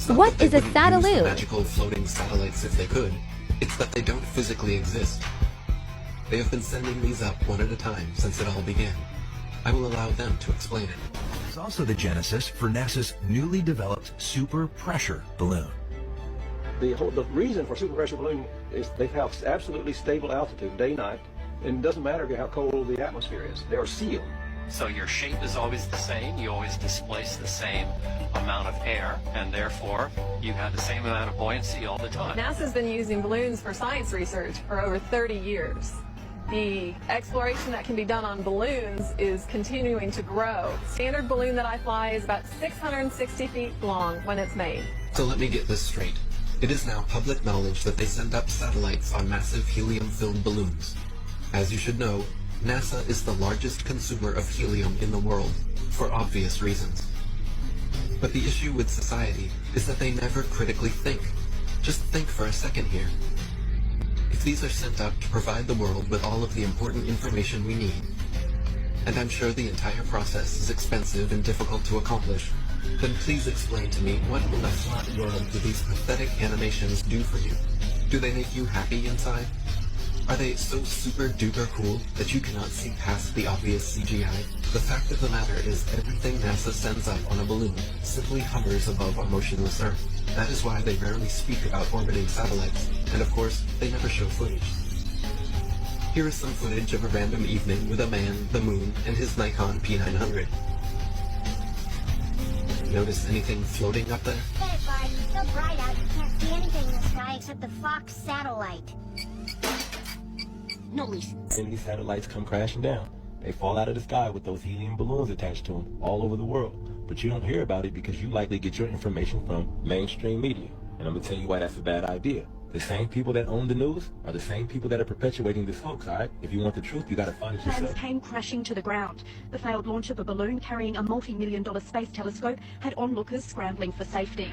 What is a Use Satelloon? magical floating satellites if they could. It's that they don't physically exist. They have been sending these up one at a time since it all began. I will allow them to explain it. It's also the genesis for NASA's newly developed super pressure balloon. The reason for super pressure balloon is they have absolutely stable altitude day night, and it doesn't matter how cold the atmosphere is. They are sealed. So your shape is always the same, you always displace the same amount of air, and therefore you have the same amount of buoyancy all the time. NASA's been using balloons for science research for over 30 years. The exploration that can be done on balloons is continuing to grow. Standard balloon that I fly is about 660 feet long when it's made. So let me get this straight. It is now public knowledge that they send up satellites on massive helium-filled balloons. As you should know, NASA is the largest consumer of helium in the world, for obvious reasons. But the issue with society is that they never critically think. Just think for a second here. If these are sent up to provide the world with all of the important information we need, and I'm sure the entire process is expensive and difficult to accomplish, then please explain to me, what in the flat world do these pathetic animations do for you? Do they make you happy inside? Are they so super duper cool that you cannot see past the obvious CGI? The fact of the matter is everything NASA sends up on a balloon simply hovers above our motionless Earth. That is why they rarely speak about orbiting satellites, and of course, they never show footage. Here is some footage of a random evening with a man, the moon, and his Nikon P900. Notice anything floating up there? Get it, Bart. It's so bright out you can't see anything in the sky except the Fox satellite. No, Lisa. And these satellites come crashing down. They fall out of the sky with those helium balloons attached to them all over the world. But you don't hear about it because you likely get your information from mainstream media. And I'm going to tell you why that's a bad idea. The same people that own the news are the same people that are perpetuating this hoax, alright? If you want the truth, you got to find it yourself. Plans came crashing to the ground. The failed launch of a balloon carrying a multi-million-dollar space telescope had onlookers scrambling for safety.